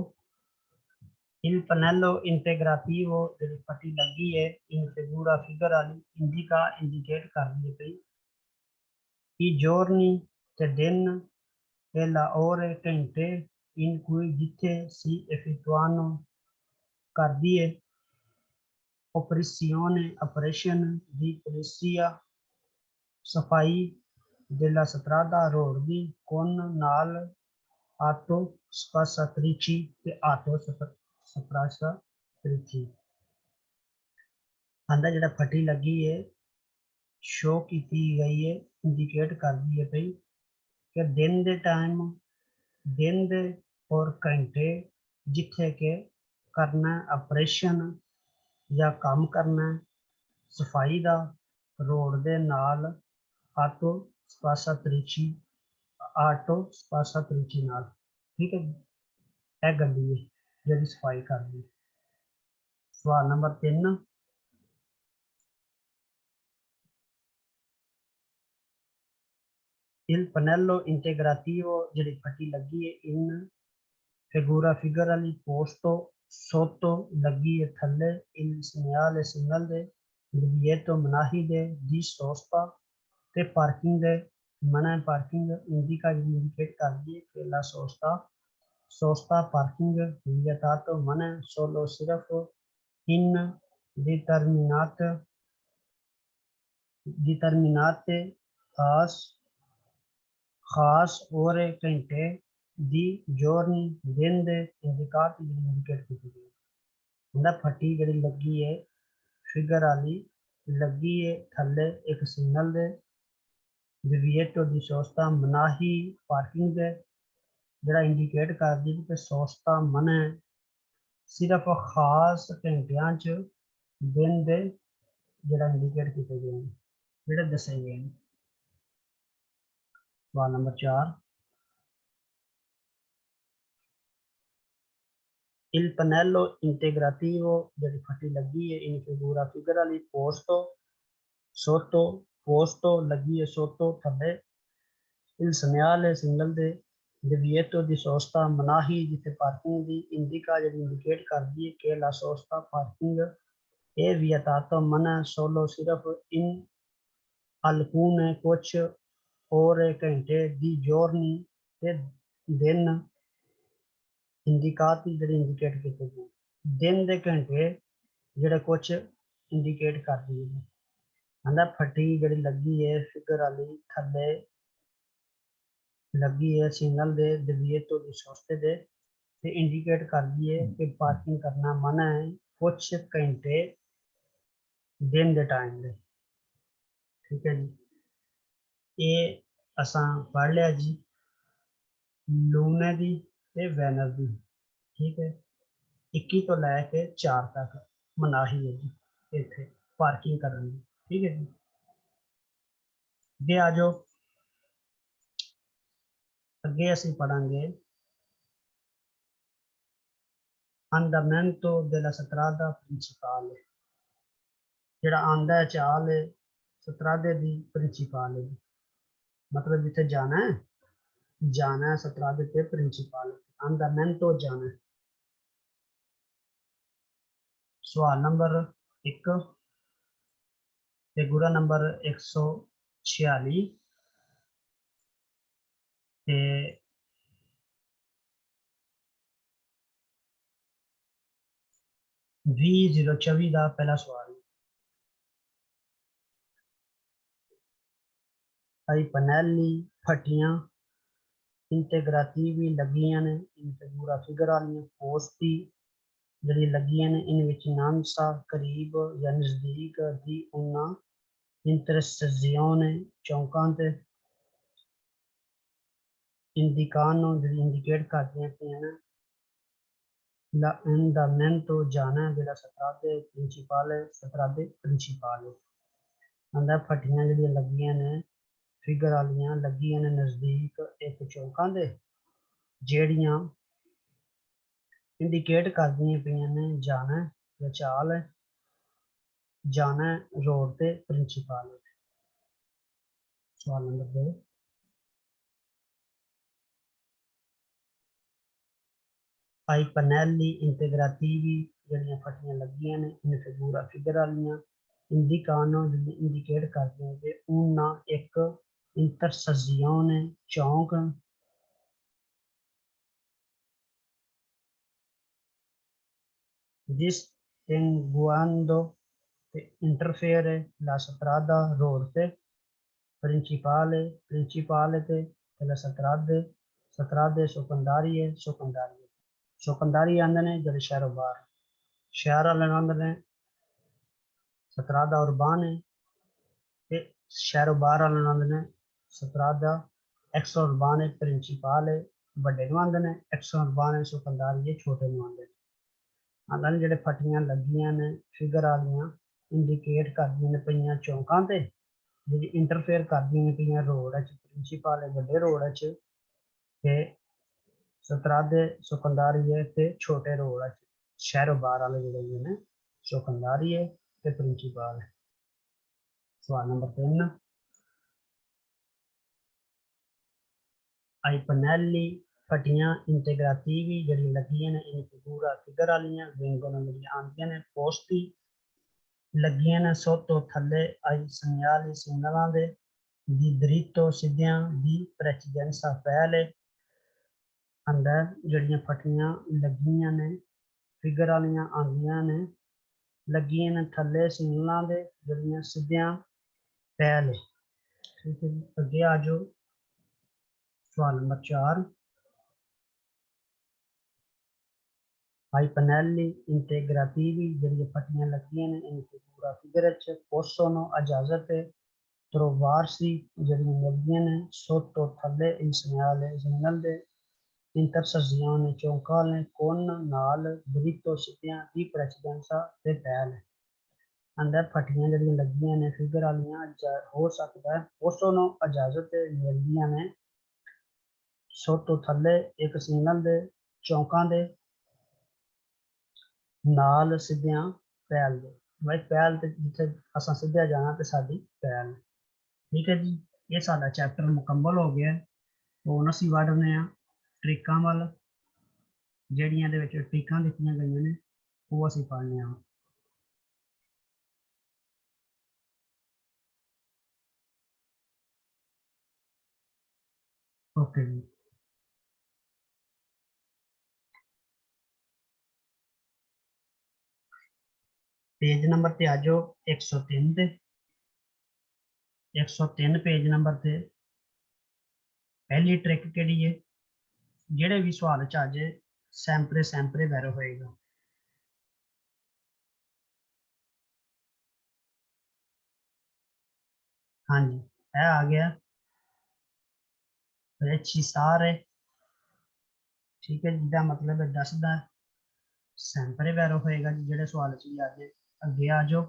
Il pannello integrativo ਜਿਹੜੀ ਪੱਟੀ ਲੱਗੀ ਹੈ in figura figure ਵਾਲੀ indica indicate ਕਰਦੀ ਹੈ ਪਈ i giorni ਤੇ ਦਿਨ e la ore ਘੰਟੇ in cui ਜਿੱਥੇ si effettuano ਕਰਦੀ ਹੈ operazione operation di polizia सफाई della strada road ਦੀ con ਨਾਲ ਆਟੋ ਸਪਾਸਾਤ੍ਰਿਚੀ ਤੇ ਆਟੋ ਸਪਾਸਾਤ੍ਰਿਚੀ ਆਂਦਾ ਜਿਹੜਾ ਫੱਟੀ ਲੱਗੀ ਹੈ ਸ਼ੋ ਕੀਤੀ ਗਈ ਹੈ ਇੰਡੀਕੇਟ ਕਰਦੀ ਹੈ ਭਈ ਕਿ ਦਿਨ ਦੇ ਟਾਈਮ ਦਿਨ ਦੇ ਔਰ ਘੰਟੇ ਜਿੱਥੇ ਕਿ ਕਰਨਾ ਆਪਰੇਸ਼ਨ ਜਾਂ ਕੰਮ ਕਰਨਾ ਸਫਾਈ ਦਾ ਰੋਡ ਦੇ ਨਾਲ ਆਟੋ ਸਪਾਸਾਤ੍ਰਿਚੀ ਨਾਲ ठीक है यह गड्डी है जी सफाई करती। सवाल नंबर 3 il pannello integrativo जी पट्टी लगी है इन figura figure वाली पोस्टो sotto लगी है थले il segnale सिग्नल दे divieto मनाही दे di sosta ते पार्किंग दे मना पार्किंग इंडिका इंडिकेट कर दी कि la sosta parking vietato mana solo सिर्फ in determinate खास ore घंटे di giorni दिन दे इंडिकेट की गई हुंदा फट्टी जिहड़ी लगी है फिगर वाली लगी है थल्ले एक सिग्नल दे divieto di sosta मनाही पार्किंग दे ਜਿਹੜਾ ਇੰਡੀਕੇਟ ਕਰਦੀ ਕਿ ਸੋਸਤਾ ਮਨ ਹੈ ਸਿਰਫ ਖਾਸ ਘੰਟਿਆਂ 'ਚ ਦਿਨ ਦੇ ਜਿਹੜਾ ਇੰਡੀਕੇਟ ਕੀਤੇ ਗਏ ਨੇ ਜਿਹੜੇ ਦੱਸੇ ਗਏ ਨੇ। ਸਵਾਲ ਨੰਬਰ 4 Il pannello integrativo ਜਿਹੜੀ ਫੱਟੀ ਲੱਗੀ ਹੈ in figura figure ਵਾਲੀ posto ਲੱਗੀ ਹੈ sotto ਥੱਲੇ il segnale signal ਦੇ divieto di sosta मनाही जिथे पार्किंग दी इंडिका ਜਿਹੜੀ इंडिकेट करदी है कि la sosta parking è vietato मना solo सिर्फ in alcune कुछ ore घंटे di giorni ते दिन इंडिकाती ਜਿਹੜੀ इंडिकेट ਕੀਤੇ ਗਏ दिन ਦੇ ਘੰਟੇ ਜਿਹੜੇ ਕੁਝ इंडिकेट करदी है आंदा फट्टी ਜਿਹੜੀ ਲੱਗੀ है फिगर वाली थल्ले लगी है सिग्नल दे divieto di soste दे ते इंडिकेट करदी है कि पार्किंग करना मना है कुछ घंटे दिन दे टाइम दे ठीक है जी ये असां पढ़ लिया जी लूने दी ते वैनर दी ठीक है 21 तो लैके 4 तक मनाही है जी इत्थे पार्किंग करने दी ठीक है जी अगे आ जाओ अगे असीं पढ़ांगे andamento della strada principale ਜਿਹੜਾ ਆਂਦਾ ਚਾਲ ਹੈ ਸਤਰਾਦੇ ਦੀ ਪ੍ਰਿੰਸੀਪਲ है मतलब जिथे जाना है सतरादे ते प्रिंसिपल andamento जाना है। सवाल नंबर 1 फिगुरा नंबर 146 ते 2024 का पहला सवाल आई पनेली फटियां इंटेग्राटिवी लगियां ने इन फिगुरा फिगर वाली पोस्टी ਜਿਹੜੀ ਲੱਗੀਆਂ ਨੇ इन विच नामसा करीब या नजदीक दी उन्ना इंटरसेzione चौंकां ते indicano ਜਿਹੜੀ इंडिकेट करदियां पईयां ने l'andamento जाना della strada principale आंदा फटियां ਜਿਹੜੀਆਂ ਲੱਗੀਆਂ ਨੇ फिगर वालियां ਲੱਗੀਆਂ ਨੇ नजदीक एक चौंकां दे ਜਿਹੜੀਆਂ इंडिकेट करदियां पईयां ने जाना या चाल है, जाना रोड ते प्रिंसीपल। सवाल नंबर 2, आई पनेली इंटेग्राटिवी जड़ियां फटियां लगियां ने इन फिगूरा फिगर वालियां इंडिकानो इंडिकेट करदियां कि una एक intersezione चौंक distinguendo che interfere la strada road te principale principale te e la strade secondarie secondarie secondarie आंदे ने जेह्ड़े शहरों बाहर शहर वाले आंदे ने strada urbane ते शहरों बाहर वाले आंदे ने strada extra urbane principale ਵੱਡੇ ਨੂੰ ਆਂਦੇ ਨੇ extra urbane secondarie छोटे ਨੂੰ आंदे ਆਂਦਾ ਨੇ ਜਿਹੜੇ ਫਟੀਆਂ ਲੱਗੀਆਂ ਨੇ ਫਿਗਰ ਵਾਲੀਆਂ ਇੰਡੀਕੇਟ ਕਰਦੀਆਂ ਨੇ ਪਈਆਂ ਚੌਂਕਾਂ ਤੇ ਜਿਹੜੀ ਇੰਟਰਫੇਅਰ ਕਰਦੀਆਂ ਨੇ ਪਈਆਂ ਰੋਡ ਵਿੱਚ ਪ੍ਰਿੰਸੀਪਲ ਵੱਡੇ ਰੋਡ ਵਿੱਚ ਤੇ ਸਤਰਾਦੇ ਸੁਕੰਦਾਰੀਏ ਤੇ ਛੋਟੇ ਰੋਡ ਵਿੱਚ ਸ਼ਹਿਰੋਂ ਬਾਹਰ ਵਾਲੇ ਜਿਹੜੇ ਨੇ ਸੁਕੰਦਾਰੀਏ ਤੇ ਪ੍ਰਿੰਸੀਪਲ। ਸਵਾਲ ਨੰਬਰ 3, ai pannelli फटियां इंटेग्राटिवी ਜਿਹੜੀ ਲੱਗੀਆਂ ਨੇ in figura ਫਿਗਰ ਵਾਲੀਆਂ vengono ਜਿਹੜੀਆਂ ਆਉਂਦੀਆਂ ਨੇ posti ਲੱਗੀਆਂ ਨੇ sotto ਥੱਲੇ ai segnali ਸਿੰਗਲਾਂ ਦੇ di dritto ਸਿੱਧਿਆਂ ਦੀ precedenza ਪਹਿਲੇ ਅੰਦਰ ਜਿਹੜੀਆਂ ਫਟੀਆਂ ਲੱਗੀਆਂ ਨੇ ਫਿਗਰ ਵਾਲੀਆਂ ਆਉਂਦੀਆਂ ਨੇ ਲੱਗੀਆਂ ਨੇ ਥੱਲੇ ਸਿੰਗਲਾਂ ਦੇ ਜਿਹੜੀਆਂ ਸਿੱਧਿਆਂ ਪਹਿਲੇ। ਠੀਕ ਹੈ ਜੀ, ਅੱਗੇ ਆ ਜਾਓ। ਸਵਾਲ ਨੰਬਰ 4, ai pannelli integrativi ਜਿਹੜੀਆਂ ਫਟੀਆਂ ਲੱਗੀਆਂ ਨੇ in figura figura ਚ possono ਇਜਾਜ਼ਤ trovarsi ਜਿਹੜੀਆਂ ਮਿਲਦੀਆਂ ਨੇ sotto ਥੱਲੇ in segnale signal ਦੇ intersezione ਚੌਂਕਾਂ ਨੇ con ਨਾਲ dritto ਸਿੱਧਿਆਂ ਦੀ precedenza ਤੇ ਪਹਿਲ ਅੰਦਰ ਫਟੀਆਂ ਜਿਹੜੀਆਂ ਲੱਗੀਆਂ ਨੇ ਫਿਗਰ ਵਾਲੀਆਂ ਹੋ ਸਕਦਾ ਹੈ possono ਇਜਾਜ਼ਤ ਮਿਲਦੀਆਂ ਨੇ sotto ਥੱਲੇ ਇੱਕ ਸਿਗਨਲ ਦੇ ਚੌਂਕਾਂ ਦੇ ਨਾਲ ਸਿੱਧਿਆਂ ਪਹਿਲ ਦੇ ਬਾਈ ਪਹਿਲ ਤੇ ਜਿੱਥੇ ਅਸਾਂ ਸਿੱਧਿਆ ਜਾਣਾ ਤੇ ਸਾਡੀ ਪਹਿਲ। ਠੀਕ ਹੈ ਜੀ, ਇਹ ਸਾਡਾ ਚੈਪਟਰ ਮੁਕੰਮਲ ਹੋ ਗਿਆ। ਹੁਣ ਅਸੀਂ ਵੜਨੇ ਆ ਟ੍ਰਿਕਾਂ ਵੱਲ ਜਿਹੜੀਆਂ ਦੇ ਵਿੱਚ ਟ੍ਰਿਕਾਂ ਦਿੱਤੀਆਂ ਗਈਆਂ ਨੇ ਉਹ ਅਸੀਂ ਪੜ੍ਹਨੇ ਆ। ਓਕੇ ਜੀ, पेज नंबर ते आ जाओ 103 ते 103 पेज नंबर ते पहली ट्रिक केड़ी है जेड़े भी सवाल च आ जाए सैंपरे सैंपरे वैरो होएगा। हाँ जी, यह आ गया सारे। ठीक है, जिसका मतलब है दसदा सैंपरे वैरो होएगा जी जेड़े सवाल च भी आ जाए। अगे आ जाओ।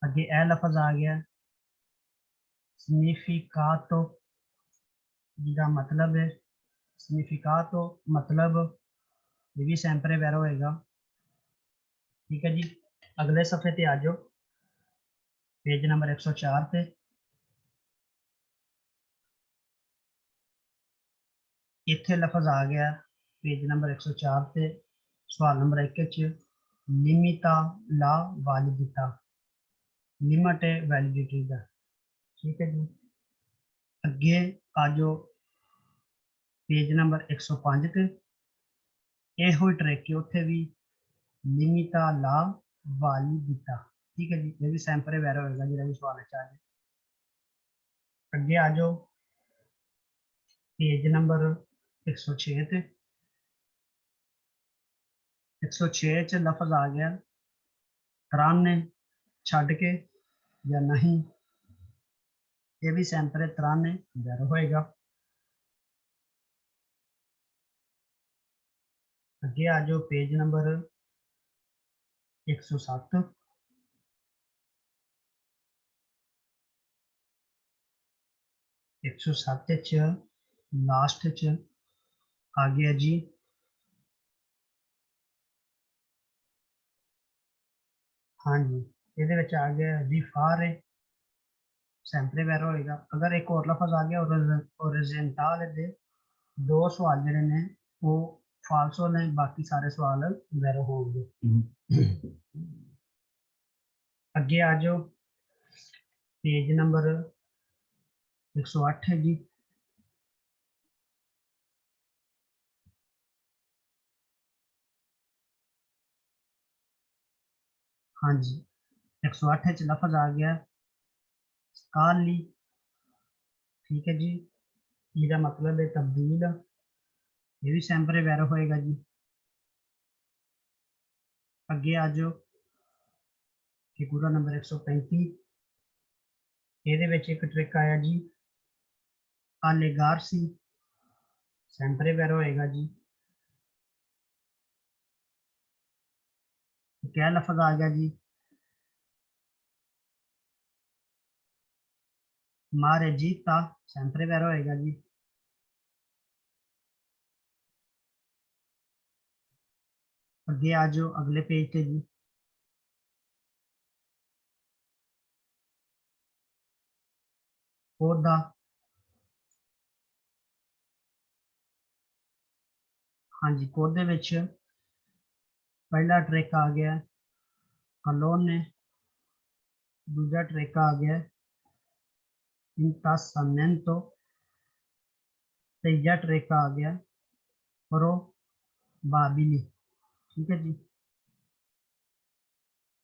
अगे ए लफज आ गया significato जिसका मतलब है significato मतलब ये भी सैंपरे वैरो होएगा। ठीक है जी, अगले सफे ते आ जाओ पेज नंबर 104 पे। इत्थे लफज आ गया पेज नंबर 104 पे सवाल नंबर 1 च लिमिटा ला वैलिडिटा लिमिट है वैलिडिटी का। ठीक है जी, अगे आ जाओ पेज नंबर 105 पे यो ट्रिक है उत्थे भी लिमिटा ला वैलिडिटा। ठीक है जी, ये भी सैंपरे वैरा होगा जो भी सवाल आ जाए। अगे आ जाओ पेज नंबर 106 पे 106 च लफज आ गया तराने छड़ के या नहीं, ये भी सैंपरे तराने वैर होएगा। अगे आ जाओ पेज नंबर 107 107 च लास्ट च आ गया जी हाँ जी ਇਹਦੇ ਵਿੱਚ आ गया जी फार है sempre vero होएगा अगर एक और लफ्ज आ गया ओरिजेंटल दे दो सवाल ਜਿਹੜੇ ਨੇ ਉਹ ਫਾਲਸੋ ਨੇ ਬਾਕੀ ਸਾਰੇ ਸਵਾਲ ਵੈਰੋ ਹੋਣਗੇ ਅੱਗੇ ਆ ਜਾਓ पेज नंबर 108 है जी हाँ जी 108 च लफज आ गया स्काली ठीक है जी इसका मतलब है तब्दील ये भी सैंपरे वैरो होएगा जी अगे आ जाओ फिगूरा नंबर 135 ये एक ट्रिक आया जी आलेगारसी सैंपरे वैरो होएगा जी क्या लफज आ गया जी मारे जीता सैंपरे वैरो होएगा जी अगे आ जाओ अगले पेज पे जी कोदा हाँ जी कोदे विच पहला ट्रिक आ गया कलोने दूजा ट्रिक आ गया इंटासमेंटो तीजा ट्रिक आ गया प्रोबाबिली ठीक है जी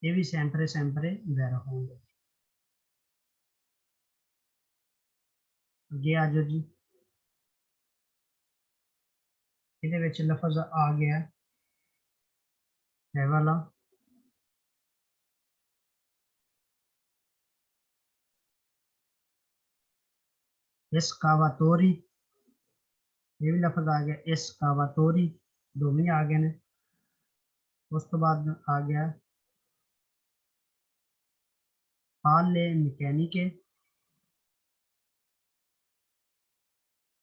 ये भी सैंपरे सैंपरे वैरो होंगे अगे आ जाओ जी ये लफज आ गया है वाला इस कावातोरी ये भी लफज आ गया इस कावातोरी दोनों आ गए ने उस तो बाद आ गया पाले मैकेनिके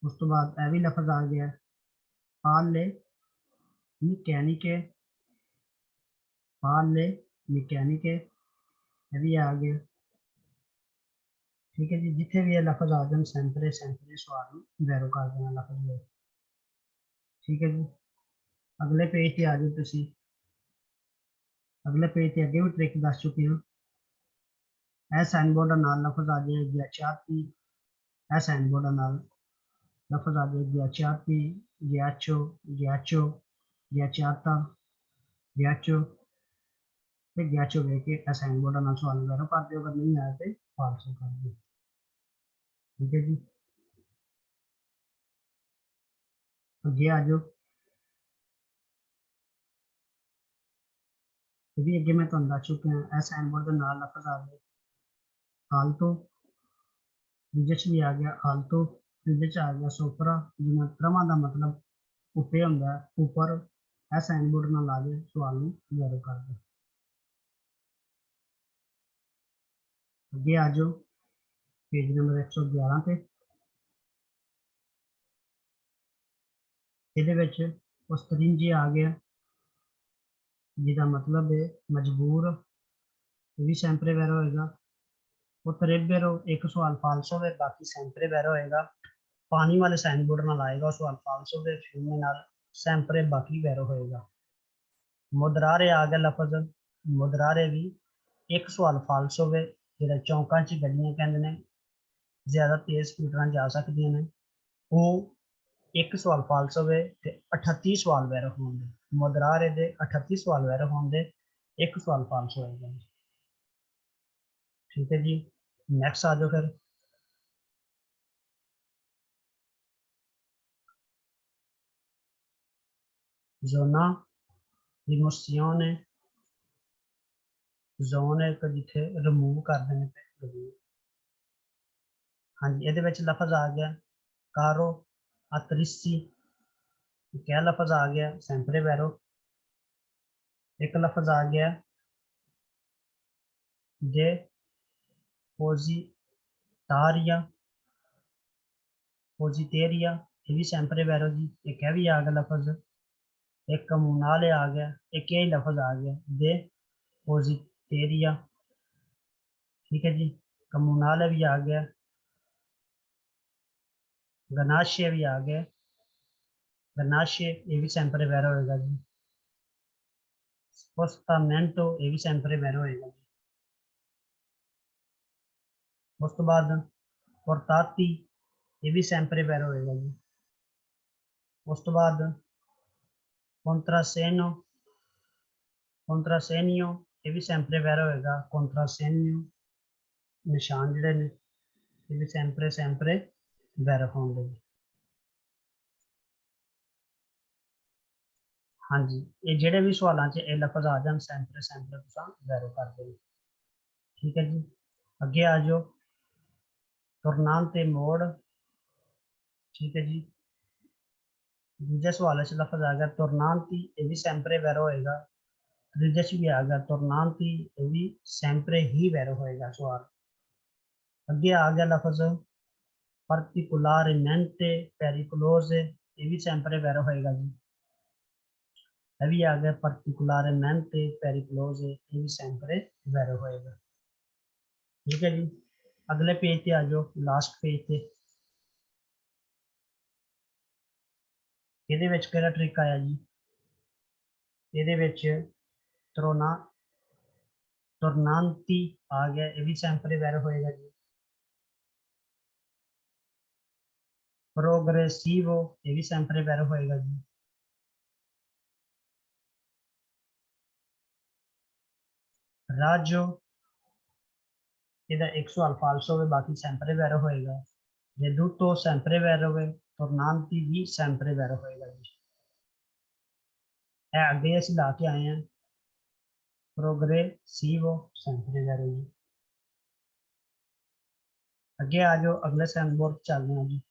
उस तो बाद भी लफज आ गया पाले मैकेनिके पाले मैकेनिके ये भी आ गया ठीक है जी जिथे भी ये लफज आ जाए सैंपरे सैंपरे सवाल वैरो कर देना लफज में ठीक है जी अगले पेज पे आ जाओ तुसी अगले पेज पे अगे भी ट्रिक दस चुके हो ए साइन बोर्ड नाल लफज आ जाए गियाचाती ए साइन बोर्ड नाल लफज आ जाए गियाचाती गियाचो गियाचो गियाचाता गियाचो ते गियाचो लेके ए साइन बोर्ड नाल सवाल वगैरह कर दियो अगर नहीं आया तो फालसो कर दियो ठीक है जी अगे आ जाओ ये भी अगे मैं तुहानू दस चुके हैं ए साइन बोर्ड नाल लफज आ गए आल्टो दूजे च भी आ गया आल्टो तीजे च आ गया सोपरा जिन्हें त्रमा का मतलब उत्ते होंगे ऊपर ए साइन बोर्ड ना ला के सवाल जैरो कर दो अगे आ जाओ पेज नंबर 111 पे ये उस तरीन जी आ गया जिसका मतलब है मजबूर ये भी सैंपरे वैरो होएगा वो तरेबेरो एक सवाल फालसो है बाकी सैंपरे वैरो होएगा पानी वाले साइन बोर्ड ना लाएगा उस सवाल फालसो है फिल्म नाल सैंपरे बाकी वैरो होएगा मुदरारे आ गया लफज मुदरारे भी एक सवाल फालसो है ਜਿਹੜਾ ਚੌਂਕਾਂ 'ਚ ਗੱਡੀਆਂ ਕਹਿੰਦੇ ਨੇ ਜ਼ਿਆਦਾ ਤੇਜ਼ ਸਪੀਡਾਂ ਜਾ ਸਕਦੀਆਂ ਨੇ ਉਹ ਇੱਕ ਸਵਾਲ ਫਾਲਸ ਹੋਵੇ ਤੇ 38 ਸਵਾਲ ਵੈਰ ਹੋਣਗੇ ਮੁਦਰਾਰੇ ਦੇ 38 ਸਵਾਲ ਵੈਰ ਹੋਣਗੇ ਇੱਕ ਸਵਾਲ ਫਾਲਸ ਹੋਏਗਾ ठीक है जी नेक्स्ट आ जाओ फिर जोना रिमोशियन जोन एक जिथे रिमूव कर देने पे हाँ जी ये लफज आ गया कारो अतरिसी क्या लफज आ गया सैंपरे वैरो एक लफज आ गया जे पोजिटारिया पोजिटेरिया ये भी सैंपरे वैरो जी, एक है भी आ गया लफज, एक कम्यूनाले आ गया, एक यही लफज आ गया दे पोजिटेरिया, ठीक है जी। कम्यूनाले भी आ गया, गनाशे भी आ गया, गनाशे ये भी सैंपरे वैरो होएगा जी। स्पोस्टामेंटो ये भी सैंपरे वैरो होएगा जी। उस तो बाद पोर्टाती ये भी सैंपरे वैरो होएगा जी। उस तो बाद कॉन्ट्रासेनो कॉन्ट्रासेनियो ये भी सैंपरे वैरो होएगा। कॉन्ट्रासेनियो निशान जिहड़े ने ये भी सैंपरे वैरो होंगे जी। हाँ जी, ये जिहड़े भी सवालों च ये लफज आ जान सैंपरे तुसां वैरो कर देना, ठीक है जी। अगे आ जाओ, तुरनांते मोड़, ठीक है जी। दूजे सवाल च लफज आ गया तुरनांती, ये भी सैंपरे वैरो होएगा। त्रीजे च भी आ गया तुरनांती, ये भी सैंपरे ही वैरो होएगा सवाल। अगे आ गया लफज particolarmente pericolose, ये भी सैंपरे वैरो होएगा जी। अभी आ गया particolarmente pericolose, ये भी सैंपरे वैरो होएगा, ठीक है जी। अगले पेज पे आ जाओ, लास्ट पेज पे। ਇਹਦੇ ਵਿੱਚ ਕਿਹੜਾ ਟ੍ਰਿਕ ਆਇਆ ਜੀ? ਇਹਦੇ ਵਿੱਚ ਤੁਰਨਾਂਤੀ ਆ ਗਿਆ, ਇਹ ਵੀ ਸੈਂਪਰੇ ਵੈਰ ਹੋਏਗਾ ਜੀ। प्रोग्रेसिवो ये भी सैंपरे वैरो होएगा जी। राजो ਇਹਦਾ ਇੱਕ ਸਵਾਲ ਫਾਲਸ ਹੋਵੇ, ਬਾਕੀ ਸੈਂਪਰੇ ਵੈਰੋ ਹੋਏਗਾ। ਜੇ ਦੁੱਤੋ ਸੈਂਪਰੇ ਵੈਰੋ ਹੋਵੇ, ਤੁਰਨਾਂਤੀ ਵੀ ਸੈਂਪਰੇ ਵੈਰੋ ਹੋਏਗਾ ਜੀ। ਇਹ ਅੱਗੇ ਅਸੀਂ ਲਾ ਕੇ ਆਏ ਹਾਂ प्रोग्रेसिवो सैंपरे वैरो जी। ਅੱਗੇ ਆ ਜਾਓ, ਅਗਲੇ ਸੈਂਬੋਰਡ ਚੱਲਦੇ ਹਾਂ ਜੀ।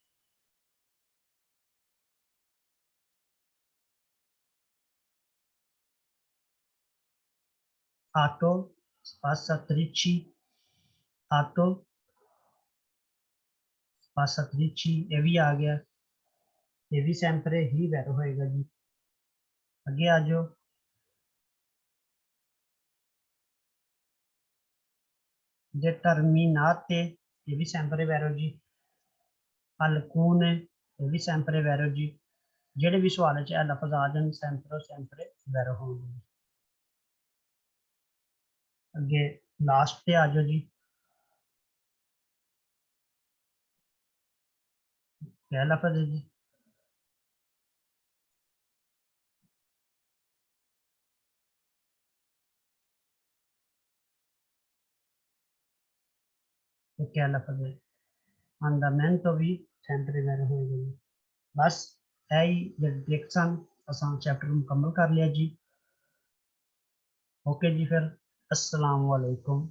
आटो spassatrici, आटो spassatrici ये भी आ गया, ये भी सैंपरे ही वैरो होएगा जी। अगे आ जाओ, determinate ये भी सैंपरे वैरो जी। alcune ये भी सैंपरे वैरो जी। ਜਿਹੜੇ ਵੀ ਸਵਾਲ 'ਚ ਇਹ ਲਫ਼ਜ਼ ਆ ਜਾਣ ਸੈਂਪਰੇ ਵੈਰੋ ਹੋਣਗੇ। ਅੱਗੇ ਲਾਸਟ ਤੇ ਆ ਜਾਓ ਜੀ। क्या लफज है जी? तो क्या लफज है? अंडरमैन भी सैंपरे वैरो होएगा जी। बस यही डिरेक्शन असां चैप्टर मुकम्मल कर लिया जी। ओके जी, फिर अस्सलाम वालेकुम।